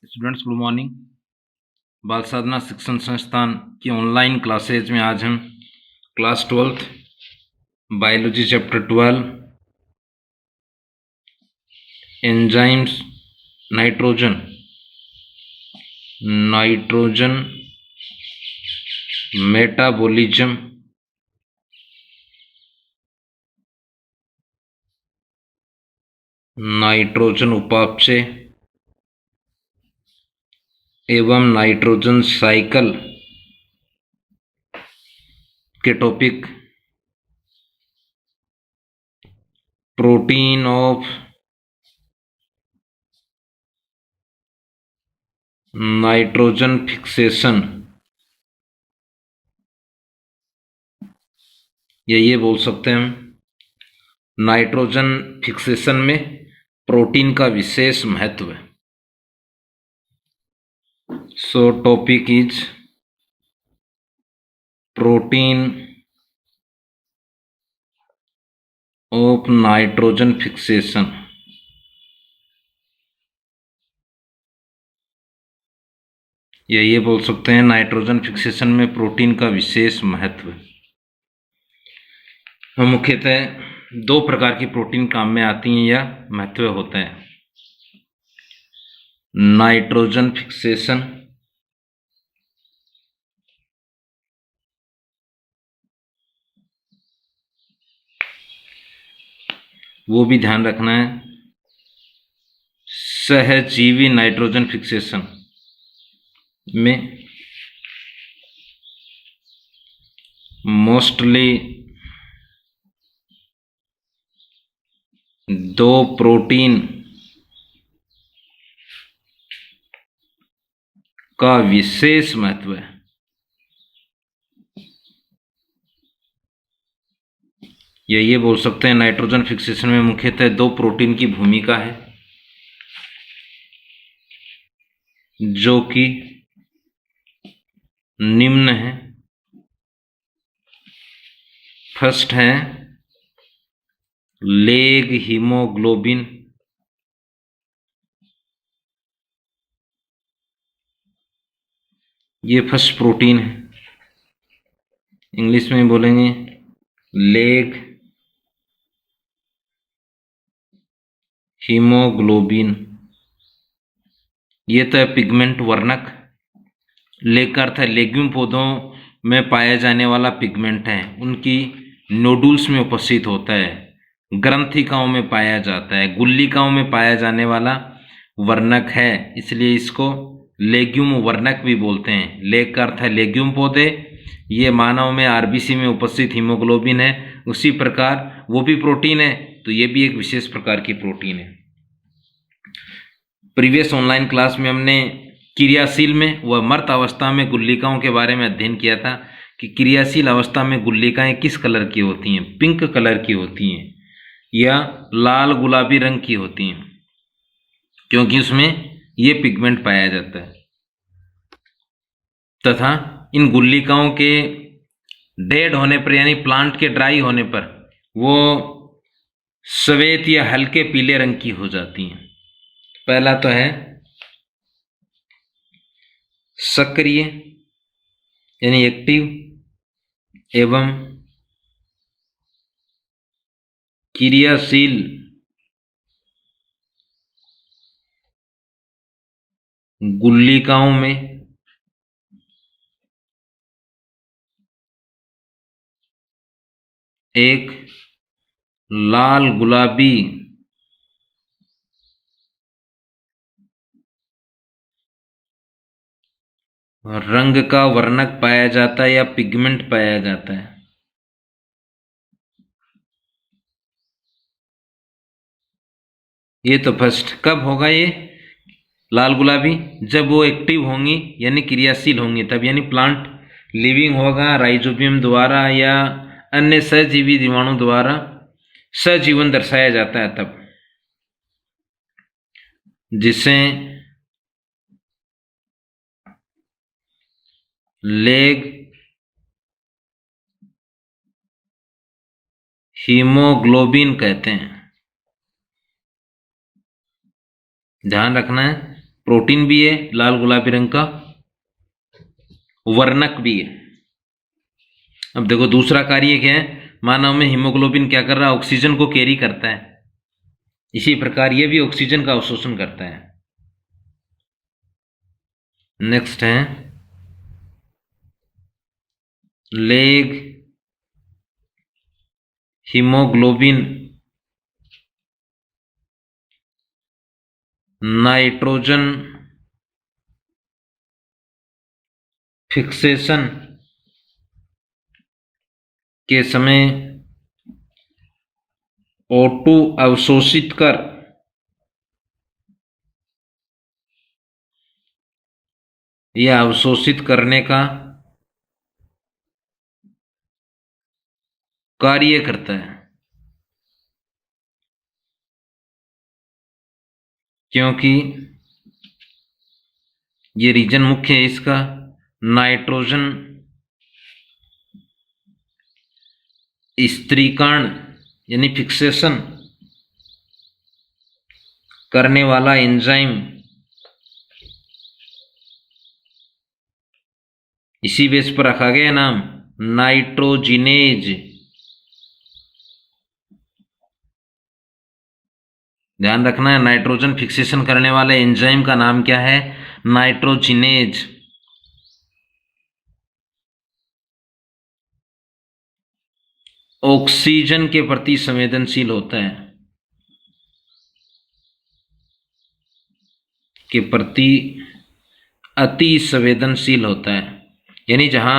Students good morning. बाल साधना शिक्षण संस्थान की ऑनलाइन क्लासेज में आज हम class 12th biology chapter 12 enzymes nitrogen metabolism nitrogen उपापचय एवं नाइट्रोजन साइकिल के topic protein of nitrogen fixation या ये बोल सकते हैं हम नाइट्रोजन फिक्सेशन में प्रोटीन का विशेष महत्व है। सो topic is protein of nitrogen fixation. या ये बोल सकते हैं नाइट्रोजन फिक्सेशन में प्रोटीन का विशेष महत्व। मुख्यतः दो प्रकार की प्रोटीन काम में आती हैं या महत्व होता है। नाइट्रोजन फिक्सेशन वो भी ध्यान रखना है। सहजीवी नाइट्रोजन फिक्सेशन में मोस्टली दो प्रोटीन का विशेष महत्व है। या ये बोल सकते हैं नाइट्रोजन फिक्सेशन में मुख्यतः दो प्रोटीन की भूमिका है जो कि निम्न है। फर्स्ट है लेग हीमोग्लोबिन, ये फर्स्ट प्रोटीन है। इंग्लिश में बोलेंगे लेग हीमोग्लोबिन। ये तो है पिगमेंट वर्णक। लेग का अर्थ है लेग्यूम पौधों में पाया जाने वाला पिगमेंट है, उनकी नोडुल्स में उपस्थित होता है, ग्रंथिकाओं में पाया जाता है, गुल्लिकाओं में पाया जाने वाला वर्णक है, इसलिए इसको लेग्यूम वर्णक भी बोलते हैं। लेग का अर्थ है लेग्यूम पौधे। ये मानव में आरबीसी में उपस्थित हीमोग्लोबिन है, उसी प्रकार वो भी प्रोटीन है, तो ये भी एक विशेष प्रकार की प्रोटीन है। प्रीवियस ऑनलाइन क्लास में हमने क्रियाशील में व मर्त अवस्था में गुल्लिकाओं के बारे में अध्ययन किया था कि क्रियाशील अवस्था में गुल्लिकाएं किस कलर की होती हैं, पिंक कलर की होती हैं या लाल गुलाबी रंग की होती हैं, क्योंकि उसमें ये पिगमेंट पाया जाता है। तथा इन गुल्लिकाओं के डेड होने पर यानी प्लांट के ड्राई होने पर वो श्वेत या हल्के पीले रंग की हो जाती हैं। पहला तो है सक्रिय यानी एक्टिव एवं क्रियाशील गुल्लिकाओं में एक लाल गुलाबी रंग का वर्णक पाया जाता है या पिगमेंट पाया जाता है। ये तो फर्स्ट कब होगा ये लाल गुलाबी? जब वो एक्टिव होंगी यानी क्रियाशील होंगी तब, यानी प्लांट लिविंग होगा, राइजोबियम द्वारा या अन्य सजीवी जीवाणु द्वारा सजीवन दर्शाया जाता है तब, जिसे लेग हीमोग्लोबिन कहते हैं। ध्यान रखना है प्रोटीन भी है लाल गुलाबी रंग का, वर्णक भी है। अब देखो दूसरा कार्य क्या है, मानव में हीमोग्लोबिन क्या कर रहा है, ऑक्सीजन को कैरी करता है, इसी प्रकार ये भी ऑक्सीजन का अवशोषण करता है। नेक्स्ट है लेग हीमोग्लोबिन नाइट्रोजन फिक्सेशन के समय O2 अवशोषित कर यह अवशोषित करने का कार्य करता है, क्योंकि ये रीजन मुख्य है इसका, नाइट्रोजन स्थिरीकरण यानी फिक्सेशन करने वाला एंजाइम इसी बेस पर रखा गया नाम नाइट्रोजिनेज। ध्यान रखना है, नाइट्रोजन फिक्सेशन करने वाले एंजाइम का नाम क्या है, नाइट्रोजिनेज। ऑक्सीजन के प्रति संवेदनशील होता है, के प्रति अति संवेदनशील होता है, यानी जहां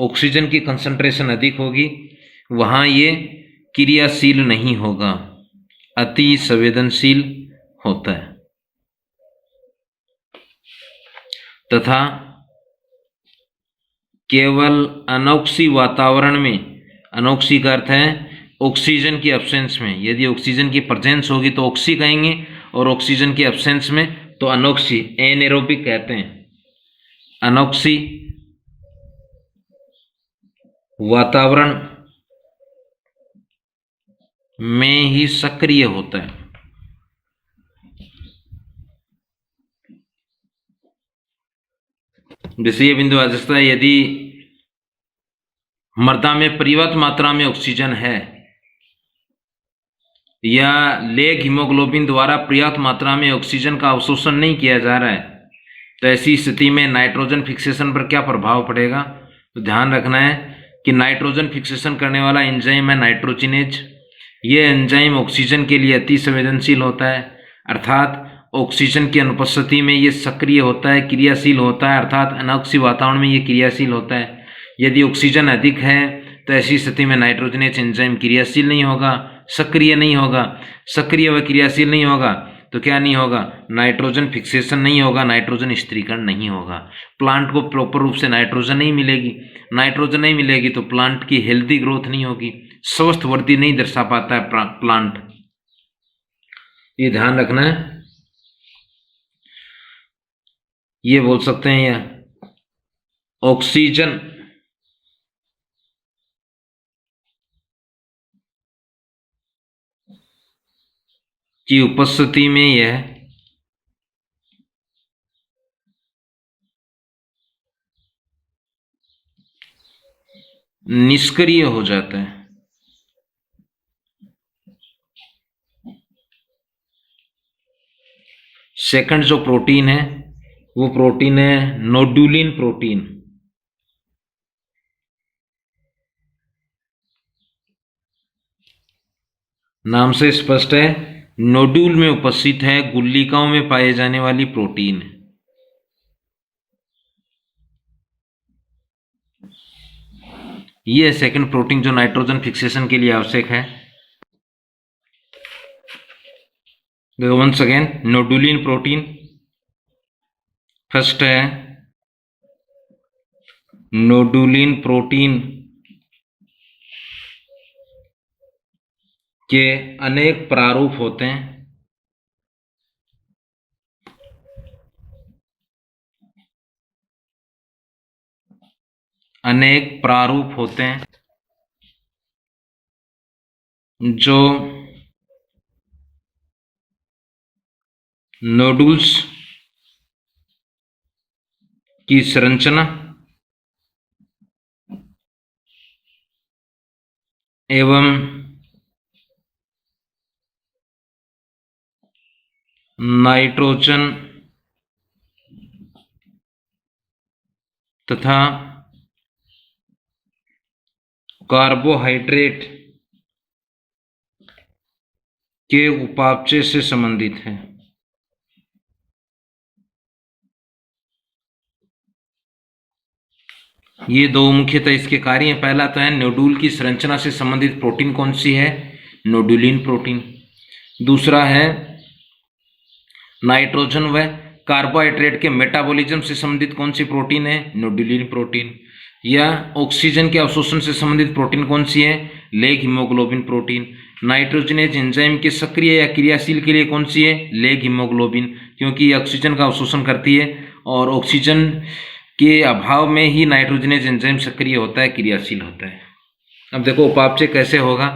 ऑक्सीजन की कंसंट्रेशन अधिक होगी वहां ये क्रियाशील नहीं होगा, अति संवेदनशील होता है। तथा केवल अनोक्सी वातावरण में, अनोक्सी का अर्थ है ऑक्सीजन की एब्सेंस में, यदि ऑक्सीजन की प्रेजेंस होगी तो ऑक्सी कहेंगे और ऑक्सीजन की एब्सेंस में तो अनोक्सी, एनेरोबिक कहते हैं। अनोक्सी वातावरण में ही सक्रिय होता है। जैसे ये बिंदु आ सकता है, यदि मृदा में पर्याप्त मात्रा में ऑक्सीजन है या लेग हीमोग्लोबिन द्वारा पर्याप्त मात्रा में ऑक्सीजन का अवशोषण नहीं किया जा रहा है, तो ऐसी स्थिति में नाइट्रोजन फिक्सेशन पर क्या प्रभाव पड़ेगा। तो ध्यान रखना है कि नाइट्रोजन फिक्सेशन करने वाला एंजाइम है नाइट्रोजिनेज। ये एंजाइम ऑक्सीजन के लिए अति संवेदनशील होता है, अर्थात ऑक्सीजन की अनुपस्थिति में ये सक्रिय होता है, क्रियाशील होता है, अर्थात अनोक्सी वातावरण में ये क्रियाशील होता है। यदि ऑक्सीजन अधिक है तो ऐसी स्थिति में नाइट्रोजनेज एंजाइम क्रियाशील नहीं होगा, सक्रिय नहीं होगा। सक्रिय व क्रियाशील नहीं होगा तो क्या नहीं होगा, नाइट्रोजन फिक्सेशन नहीं होगा, नाइट्रोजन स्थिरीकरण नहीं होगा। प्लांट को प्रॉपर रूप से नाइट्रोजन नहीं मिलेगी, नाइट्रोजन नहीं मिलेगी तो प्लांट की हेल्दी ग्रोथ नहीं होगी, स्वस्थ वृद्धि नहीं दर्शा पाता है प्लांट। ये ध्यान रखना है, ये बोल सकते हैं यह ऑक्सीजन की उपस्थिति में यह निष्क्रिय हो जाता है। सेकंड जो प्रोटीन है वो प्रोटीन है नोडुलिन प्रोटीन। नाम से स्पष्ट है, नोड्यूल में उपस्थित है, गुल्लिकाओं में पाए जाने वाली प्रोटीन है। ये सेकंड प्रोटीन जो नाइट्रोजन फिक्सेशन के लिए आवश्यक है। देखो once again, nodulin protein first है, नोडुलिन प्रोटीन के अनेक प्रारूप होते हैं। अनेक प्रारूप होते हैं जो नोडुल्स की संरचना एवं नाइट्रोजन तथा कार्बोहाइड्रेट के उपापचय से संबंधित है। ये दो मुख्यतः इसके कार्य हैं। पहला तो है नोडुल की संरचना से संबंधित प्रोटीन कौन सी है, नोडुलिन प्रोटीन। दूसरा है नाइट्रोजन व कार्बोहाइड्रेट के मेटाबॉलिज्म से संबंधित कौन सी प्रोटीन है, नोडुलिन प्रोटीन। या ऑक्सीजन के अवशोषण से संबंधित प्रोटीन कौन सी है, leg haemoglobin protein. Nitrogenase enzyme के सक्रिय या क्रियाशील के लिए कौन सी है, लेग हीमोग्लोबिन, क्योंकि ये ऑक्सीजन का अवशोषण करती है और ऑक्सीजन के अभाव में ही नाइट्रोजनेज एंजाइम सक्रिय होता है, क्रियाशील होता है। अब देखो उपापचय कैसे होगा,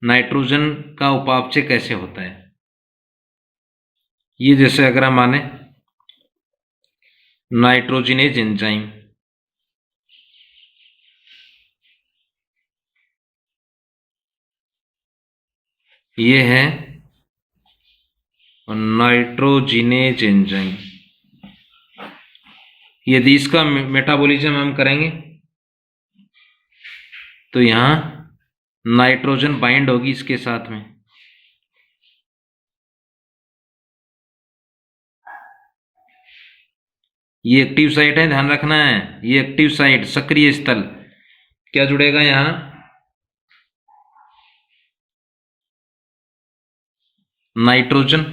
नाइट्रोजन का उपापचय कैसे होता है। ये जैसे अगर हम माने नाइट्रोजनेज एंजाइम, ये है नाइट्रोजिनेज एंजाइम। यदि इसका मेटाबॉलिज्म हम करेंगे तो यहां नाइट्रोजन बाइंड होगी इसके साथ में। ये एक्टिव साइट है, ध्यान रखना है, ये एक्टिव साइट सक्रिय स्थल। क्या जुड़ेगा यहां, नाइट्रोजन।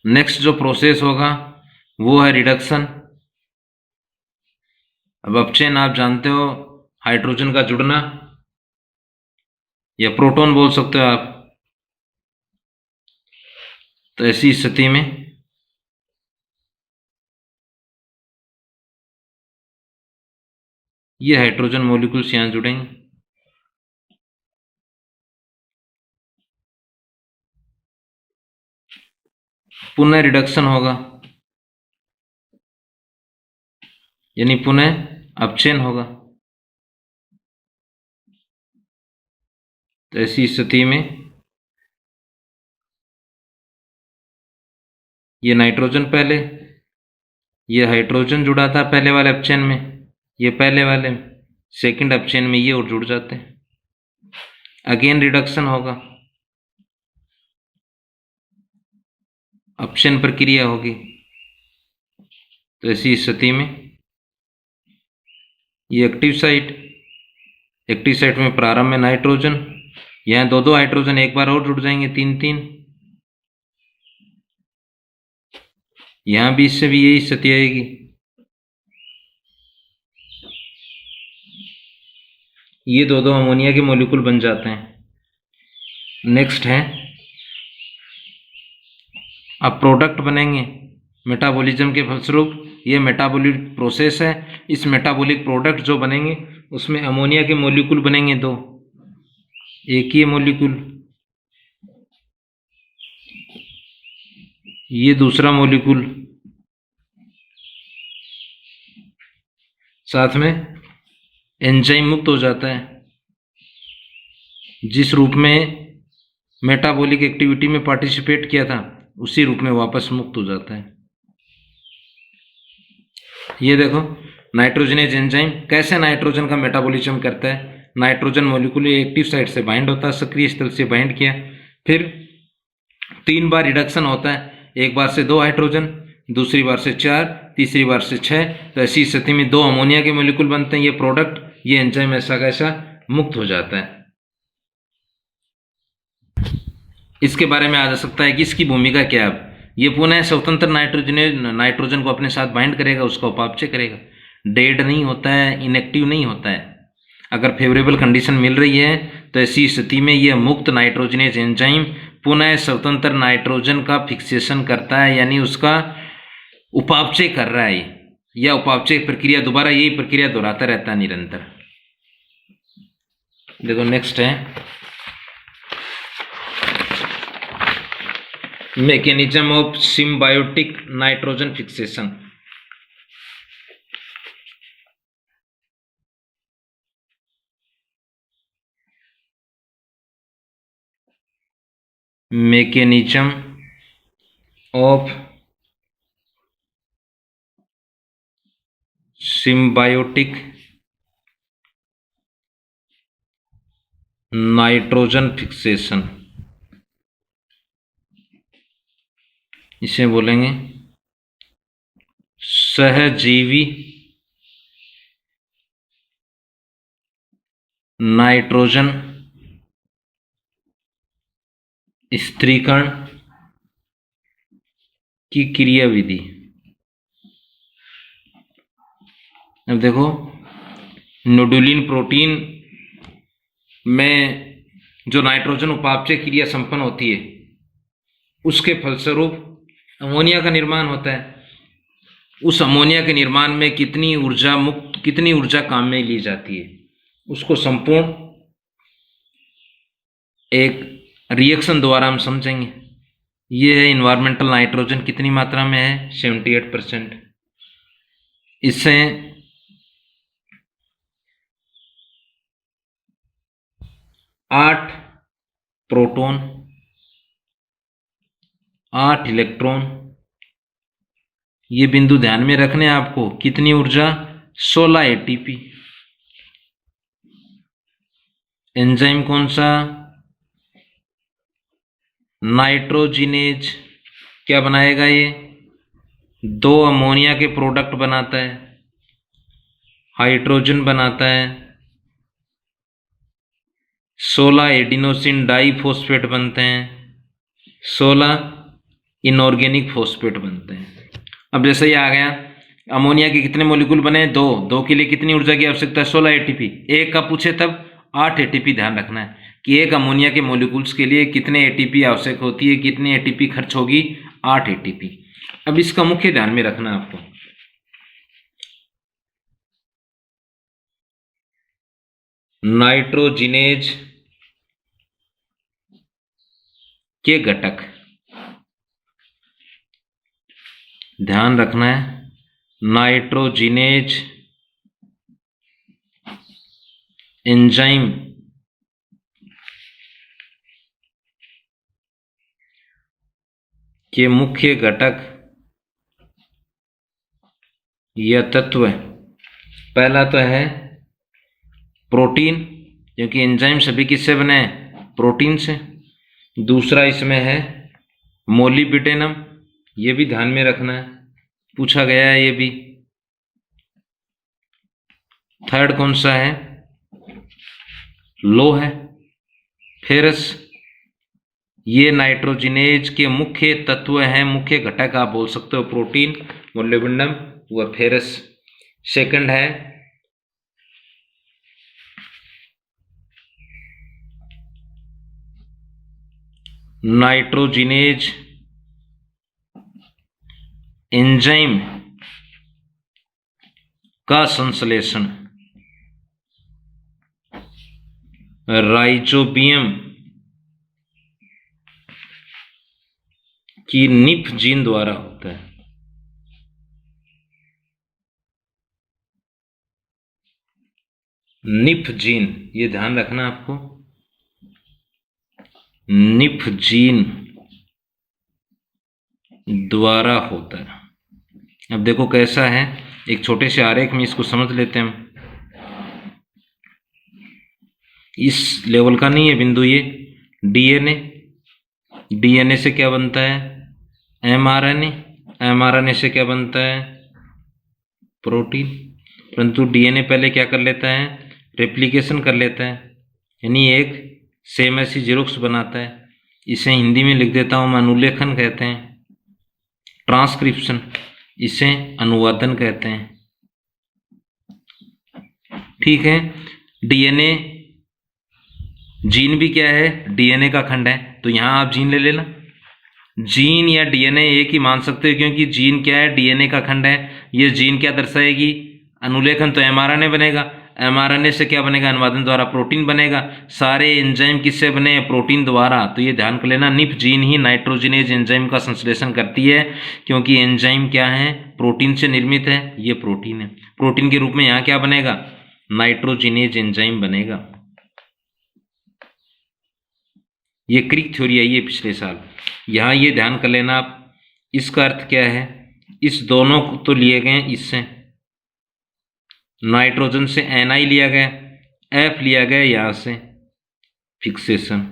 नेक्स्ट जो प्रोसेस होगा वो है रिडक्शन। अब अपचयन आप जानते हो, हाइड्रोजन का जुड़ना या प्रोटॉन बोल सकते हो आप। तो ऐसी स्थिति में ये हाइड्रोजन मॉलिक्यूल्स यहां जुड़ेंगे। पुनः रिडक्शन होगा, यानी पुनः अपचयन होगा। तो ऐसी स्थिति में ये नाइट्रोजन पहले, ये हाइड्रोजन जुड़ा था पहले वाले अपचयन में, ये पहले वाले सेकंड अपचयन में ये और जुड़ जाते हैं। अगेन रिडक्शन होगा, अपचयन प्रक्रिया होगी। तो ऐसी स्थिति में ये एक्टिव साइट में प्रारंभ में नाइट्रोजन, यहां दो हाइड्रोजन एक बार और जुड़ जाएंगे, 3 यहां भी इससे भी यही स्थिति आएगी। ये दो अमोनिया के मॉलिक्यूल बन जाते हैं। नेक्स्ट है अब प्रोडक्ट बनेंगे मेटाबॉलिज्म के फलस्वरूप। ये मेटाबॉलिक प्रोसेस है। इस मेटाबॉलिक प्रोडक्ट जो बनेंगे उसमें अमोनिया के मॉलिक्यूल बनेंगे दो, एक ही मॉलिक्यूल, ये दूसरा मॉलिक्यूल, साथ में एंजाइम मुक्त हो जाता है। जिस रूप में मेटाबॉलिक एक्टिविटी में पार्टिसिपेट किया था उसी रूप में वापस मुक्त हो जाता है। ये देखो नाइट्रोजनेज एंजाइम कैसे नाइट्रोजन का मेटाबॉलिज्म करता है। नाइट्रोजन मॉलिक्यूल एक्टिव साइट से बाइंड होता है, सक्रिय स्थल से बाइंड किया, फिर 3 बार रिडक्शन होता है, एक बार से 2 हाइड्रोजन, दूसरी बार से 4, तीसरी बार से 6। तो ऐसी स्थिति में 2 अमोनिया के मॉलिक्यूल बनते हैं। ये प्रोडक्ट, ये एंजाइम ऐसा कैसा मुक्त हो जाता है। इसके बारे में आ जा सकता है कि इसकी भूमिका क्या है। ये पुनः स्वतंत्र नाइट्रोजन को अपने साथ बाइंड करेगा, उसका उपापचय करेगा। डेड नहीं होता है, इनएक्टिव नहीं होता है। अगर फेवरेबल कंडीशन मिल रही है तो ऐसी स्थिति में यह मुक्त नाइट्रोजनेज एंजाइम पुनः स्वतंत्र नाइट्रोजन का फिक्सेशन करता है, यानी उसका उपापचय कर रहा है। यह उपापचय प्रक्रिया दोबारा यही प्रक्रिया दोहराता रहता है निरंतर। देखो नेक्स्ट है mechanism of symbiotic nitrogen fixation. mechanism of symbiotic nitrogen fixation, इसे बोलेंगे सहजीवी नाइट्रोजन स्थिरीकरण की क्रियाविधि। अब देखो, नोडुलिन प्रोटीन में जो नाइट्रोजन उपापचय क्रिया संपन्न होती है, उसके फलस्वरूप अमोनिया का निर्माण होता है। उस अमोनिया के निर्माण में कितनी ऊर्जा काम में ली जाती है, उसको संपूर्ण एक रिएक्शन द्वारा हम समझेंगे। ये है इन्वायरमेंटल नाइट्रोजन कितनी मात्रा में है, 78%। इससे 8 प्रोटॉन, 8 इलेक्ट्रॉन, ये बिंदु ध्यान में रखने आपको। कितनी ऊर्जा, 16 एटीपी। एंजाइम कौन सा, नाइट्रोजिनेज। क्या बनाएगा ये, 2 अमोनिया के प्रोडक्ट बनाता है, हाइड्रोजन बनाता है, 16 एडिनोसिन डाइफॉस्फेट बनते हैं, 16 इनऑर्गेनिक फॉस्फेट बनते हैं। अब जैसे ही आ गया, अमोनिया के कितने मॉलिक्यूल बने, 2 के लिए कितनी ऊर्जा की आवश्यकता है, 16 एटीपी। एक का पूछे तब 8 एटीपी। ध्यान रखना है कि एक अमोनिया के मॉलिक्यूल्स के लिए कितने एटीपी आवश्यक होती है, कितनी एटीपी खर्च होगी, 8 एटीपी। अब इसका मुख्य ध्यान में रखना है आपको। नाइट्रोजिनेज के घटक ध्यान रखना है। नाइट्रोजिनेज एंजाइम के मुख्य घटक या तत्व, पहला तो है प्रोटीन, क्योंकि एंजाइम सभी किससे बने हैं, प्रोटीन से। दूसरा इसमें है मोलिब्डेनम, ये भी ध्यान में रखना है, पूछा गया है ये भी। थर्ड कौन सा है, लोह है, फेरस। ये नाइट्रोजिनेज के मुख्य तत्व हैं, मुख्य घटक आप बोल सकते हो, प्रोटीन, मोलिब्डेनम व फेरस। सेकंड है नाइट्रोजिनेज एंजाइम का संश्लेषण, राइजोबियम की निफ जीन द्वारा होता है। निफ जीन, ये ध्यान रखना आपको, निफ जीन द्वारा होता है। अब देखो कैसा है, एक छोटे से आरेख में इसको समझ लेते हैं हम। इस लेवल का नहीं है बिंदु, ये डीएनए, डीएनए से क्या बनता है, एमआरएनए, एमआरएनए से क्या बनता है, प्रोटीन। परंतु डीएनए पहले क्या कर लेता है, रेप्लिकेशन कर लेता है, यानी एक सेम ऐसी जेरोक्स बनाता है। इसे हिंदी में लिख देता हूँ मैं, अनुलेखन कहते हैं, ट्रांसक्रिप्शन, इसे अनुवादन कहते हैं। ठीक है, डीएनए, जीन भी क्या है, डीएनए का खंड है, तो यहां आप जीन ले लेना। जीन या डीएनए एक ही मान सकते हो, क्योंकि जीन क्या है, डीएनए का खंड है। ये जीन क्या दर्शाएगी, अनुलेखन, तो एमआरएनए बनेगा। एमआरएनए से क्या बनेगा, अनुवादन द्वारा प्रोटीन बनेगा। सारे एंजाइम किससे बने हैं, प्रोटीन द्वारा। तो ये ध्यान कर लेना, निफ जीन ही नाइट्रोजिनेज एंजाइम का संश्लेषण करती है, क्योंकि एंजाइम क्या है, प्रोटीन से निर्मित है, ये प्रोटीन है। प्रोटीन के रूप में यहाँ क्या बनेगा, नाइट्रोजिनेज एंजाइम बनेगा। ये क्रिक थ्योरी आई है पिछले साल। यहाँ ये ध्यान कर लेना आप, इसका अर्थ क्या है, इस दोनों को तो लिए गए इससे, नाइट्रोजन से Na लिया गया, F लिया गया यहाँ से फिक्सेशन,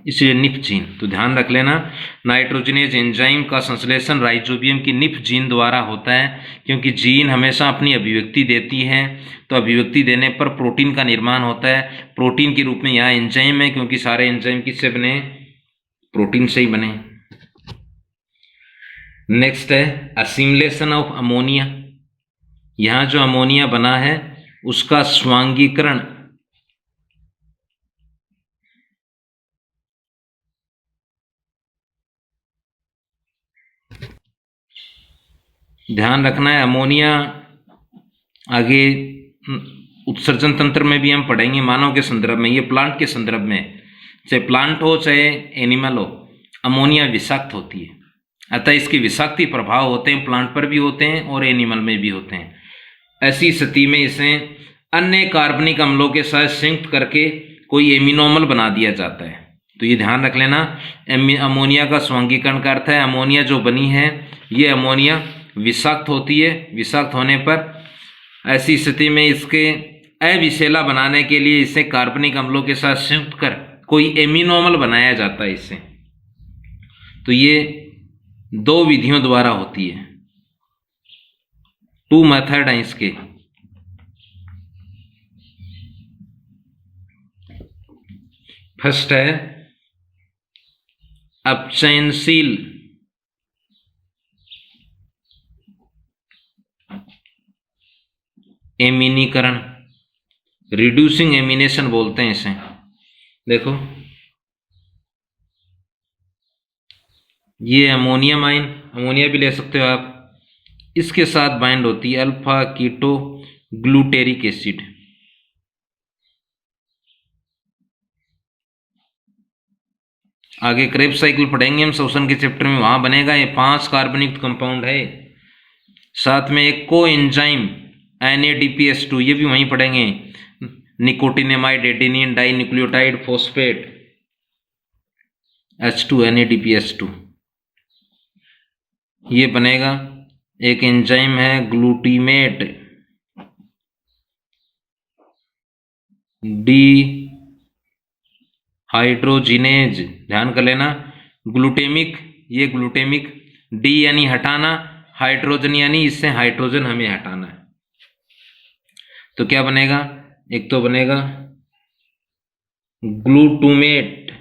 इसलिए निफ जीन। तो ध्यान रख लेना, नाइट्रोजनेज एंजाइम का संश्लेषण राइजोबियम की निफ जीन द्वारा होता है, क्योंकि जीन हमेशा अपनी अभिव्यक्ति देती है, तो अभिव्यक्ति देने पर प्रोटीन का निर्माण होता है। प्रोटीन के रूप में यहाँ एंजाइम है, क्योंकि सारे एंजाइम किससे बने, प्रोटीन से ही बने। नेक्स्ट है असिमिलेशन ऑफ अमोनिया। यहाँ जो अमोनिया बना है उसका स्वांगीकरण, ध्यान रखना है। अमोनिया आगे उत्सर्जन तंत्र में भी हम पढ़ेंगे, मानव के संदर्भ में, ये प्लांट के संदर्भ में, चाहे प्लांट हो चाहे एनिमल हो, अमोनिया विषाक्त होती है। अतः इसके विषाक्ति प्रभाव होते हैं, प्लांट पर भी होते हैं और एनिमल में भी होते हैं। ऐसी स्थिति में इसे अन्य कार्बनिक अम्लों के साथ संयुक्त करके कोई एमिनोमल बना दिया जाता है। तो ये ध्यान रख लेना, अमोनिया का स्वांगीकरण का अर्थ है अमोनिया जो बनी है ये अमोनिया विषाक्त होती है। विषाक्त होने पर ऐसी स्थिति में इसके अविषैला बनाने के लिए इसे कार्बनिक अम्लों के साथ संयुक्त कर कोई एमिनोमल बनाया जाता है इससे। तो ये दो विधियों द्वारा होती है, 2 मेथड हैं इसके। फर्स्ट है अपचयनशील एमिनीकरण, रिड्यूसिंग एमिनेशन बोलते हैं इसे। देखो ये अमोनियम आयन, अमोनिया भी ले सकते हो आप, इसके साथ बाइंड होती है अल्फा कीटो ग्लूटेरिक एसिड। आगे क्रेब्स साइकिल पढ़ेंगे हम शोषण के चैप्टर में, वहां बनेगा। ये 5 कार्बनिक कंपाउंड है, साथ में एक को एंजाइम NADPS2, ये भी वहीं पढ़ेंगे, nicotinamide adenine dinucleotide phosphate H2 NADPS2 ये बनेगा। एक एंजाइम है ग्लूटीमेट डी हाइड्रोजिनेज, ध्यान कर लेना, ग्लूटेमिक, ये ग्लूटेमिक, डी यानी हटाना, हाइड्रोजन यानी इससे हाइड्रोजन हमें हटाना है। तो क्या बनेगा, एक तो बनेगा ग्लूटूमेट,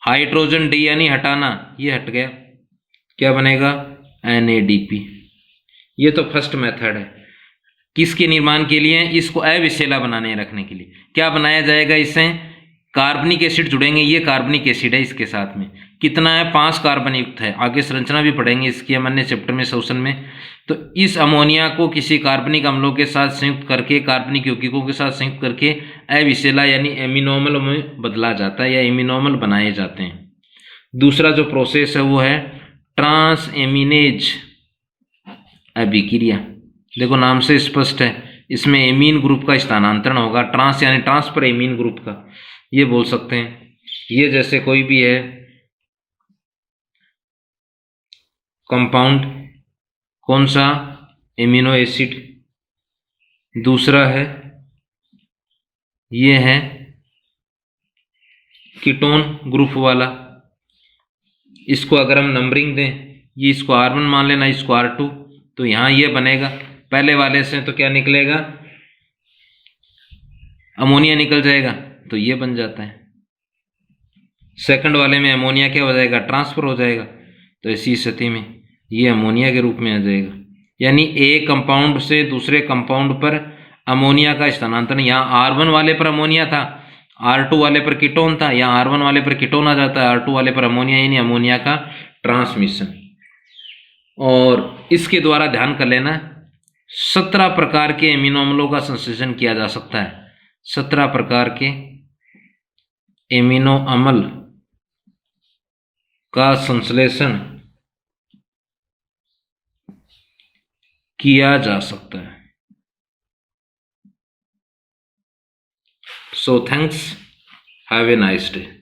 हाइड्रोजन डी यानी हटाना, ये हट गया, क्या बनेगा NADP। ये तो फर्स्ट मेथड है, किसके निर्माण के लिए, इसको अविषैला बनाने रखने के लिए। क्या बनाया जाएगा इससे, कार्बनिक एसिड जुड़ेंगे, ये कार्बनिक एसिड है, इसके साथ में कितना है 5 कार्बन युक्त है। आगे संरचना भी पढ़ेंगे इसकी हम अन्य चैप्टर में शोषण में। तो इस अमोनिया को किसी कार्बनिक अम्लों के साथ संयुक्त करके, कार्बनिक यौगिकों के साथ संयुक्त करके अविषैला यानी एमिनोमल में बदला जाता है या एमिनोमल बनाए जाते हैं। दूसरा जो प्रोसेस है वो है ट्रांस एमिनेज अभिक्रिया। देखो नाम से स्पष्ट है, इसमें एमीन ग्रुप का स्थानांतरण होगा, ट्रांस यानी ट्रांसफर एमीन ग्रुप का, ये बोल सकते हैं। ये जैसे कोई भी है कंपाउंड, कौन सा, एमिनो एसिड, दूसरा है ये है कीटोन ग्रुप वाला, इसको अगर हम नंबरिंग दें, ये इसको R1 मान लेना, इसको R2, तो यहां ये बनेगा। पहले वाले से तो क्या निकलेगा, अमोनिया निकल जाएगा, तो ये बन जाता है। सेकंड वाले में अमोनिया क्या हो जाएगा, ट्रांसफर हो जाएगा, तो इसी स्थिति में ये अमोनिया के रूप में आ जाएगा। यानी एक कंपाउंड से दूसरे कंपाउंड पर अमोनिया का स्थानांतरण, यहाँ R1 वाले पर अमोनिया था, R2 वाले पर कीटोन था, यहाँ R1 वाले पर कीटोन आ जाता है, R2 वाले पर अमोनिया, यानी अमोनिया का ट्रांसमिशन। और इसके द्वारा ध्यान कर लेना 17 प्रकार के एमिनो अम्लों का संश्लेषण किया जा सकता है। 17 प्रकार के एमिनो अम्ल का संश्लेषण किया जा सकता है। So thanks. Have a nice day.